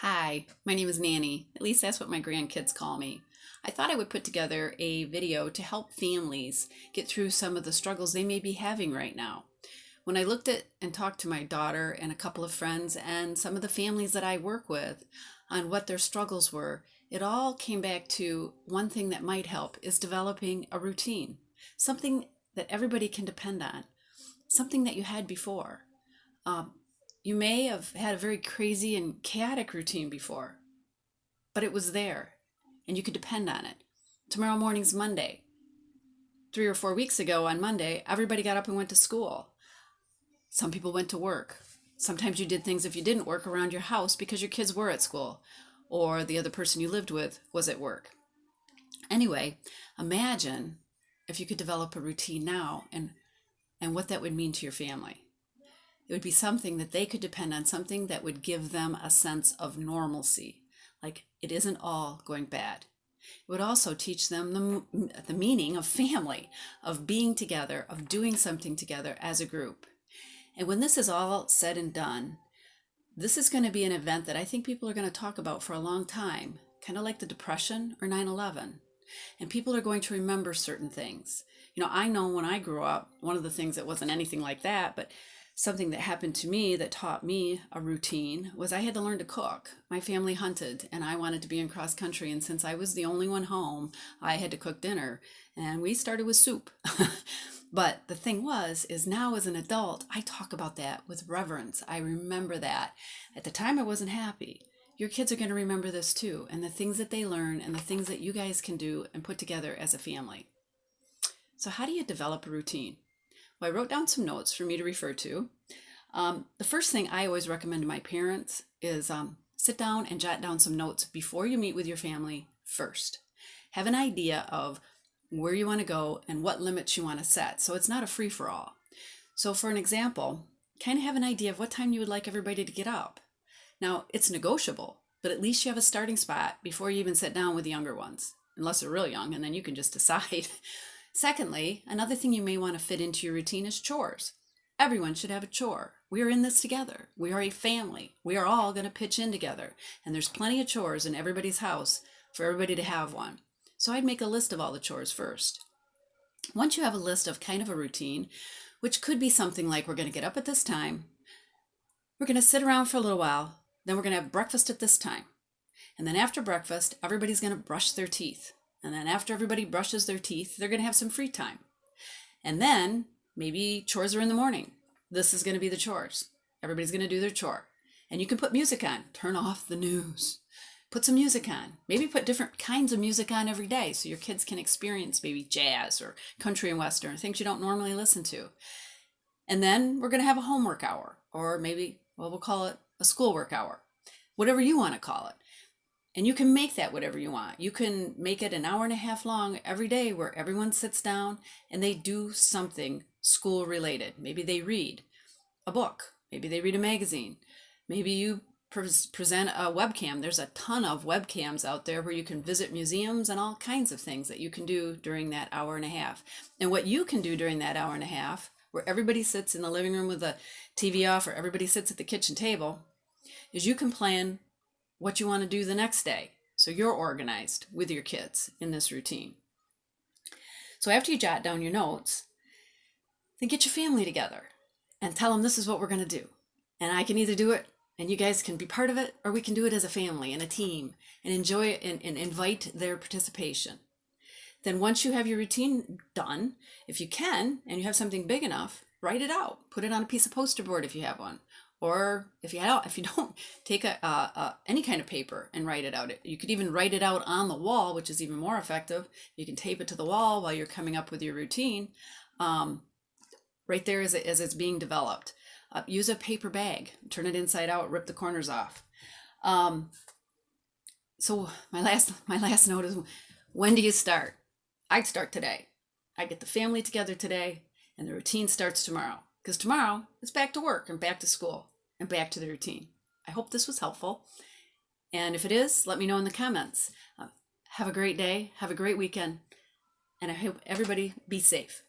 Hi, my name is Nanny. At least that's what my grandkids call me. I thought I would put together a video to help families get through some of the struggles they may be having right now. When I looked at and talked to my daughter and a couple of friends and some of the families that I work with on what their struggles were, it all came back to one thing that might help is developing a routine, something that everybody can depend on, something that you had before. Um, you may have had a very crazy and chaotic routine before, but it was there and you could depend on it. Tomorrow morning's Monday. 3 or 4 weeks ago on Monday, everybody got up and went to school. Some people went to work. Sometimes you did things if you didn't work around your house because your kids were at school or the other person you lived with was at work. Anyway, imagine if you could develop a routine now and what that would mean to your family. It would be something that they could depend on, something that would give them a sense of normalcy, like it isn't all going bad. It would also teach them the meaning of family, of being together, of doing something together as a group. And when this is all said and done, this is going to be an event that I think people are going to talk about for a long time, kind of like the Depression or 9/11. And people are going to remember certain things. I know when I grew up, one of the things that wasn't anything like that, but something that happened to me that taught me a routine was I had to learn to cook. My family hunted and I wanted to be in cross country. And since I was the only one home, I had to cook dinner. And we started with soup. But the thing is now as an adult, I talk about that with reverence. I remember that. At the time, I wasn't happy. Your kids are going to remember this too, and the things that they learn and the things that you guys can do and put together as a family. So how do you develop a routine? Well, I wrote down some notes for me to refer to. The first thing I always recommend to my parents is sit down and jot down some notes before you meet with your family first. Have an idea of where you want to go and what limits you want to set, so it's not a free-for-all. So for an example, kind of have an idea of what time you would like everybody to get up. Now, it's negotiable, but at least you have a starting spot before you even sit down with the younger ones, unless they're real young, and then you can just decide. Secondly, another thing you may want to fit into your routine is chores. Everyone should have a chore. We are in this together. We are a family. We are all going to pitch in together, and there's plenty of chores in everybody's house for everybody to have one. So I'd make a list of all the chores first. Once you have a list of kind of a routine, which could be something like we're going to get up at this time, we're going to sit around for a little while, then we're going to have breakfast at this time. And then after breakfast, everybody's going to brush their teeth. And then after everybody brushes their teeth, they're going to have some free time. And then maybe chores are in the morning. This is going to be the chores. Everybody's going to do their chore. And you can put music on. Turn off the news. Put some music on. Maybe put different kinds of music on every day so your kids can experience maybe jazz or country and western, things you don't normally listen to. And then we're going to have a homework hour, or maybe, we'll call it a schoolwork hour, whatever you want to call it. And you can make that whatever you want. You can make it an hour and a half long every day where everyone sits down and they do something school related. Maybe they read a book. Maybe they read a magazine. Maybe you present a webcam. There's a ton of webcams out there where you can visit museums and all kinds of things that you can do during that hour and a half. And what you can do during that hour and a half, where everybody sits in the living room with the TV off or everybody sits at the kitchen table, is you can plan what you want to do the next day. So you're organized with your kids in this routine. So after you jot down your notes, then get your family together and tell them this is what we're going to do. And I can either do it and you guys can be part of it, or we can do it as a family and a team and enjoy it and invite their participation. Then once you have your routine done, if you can, and you have something big enough, write it out. Put it on a piece of poster board if you have one. Or if you don't, take any kind of paper and write it out. You could even write it out on the wall, which is even more effective. You can tape it to the wall while you're coming up with your routine, right there as it's being developed. Use a paper bag, turn it inside out, rip the corners off. So my last note is, when do you start? I'd start today. I get the family together today, and the routine starts tomorrow. Because tomorrow it's back to work and back to school and back to the routine. I hope this was helpful. And if it is, let me know in the comments. Have a great day. Have a great weekend. And I hope everybody be safe.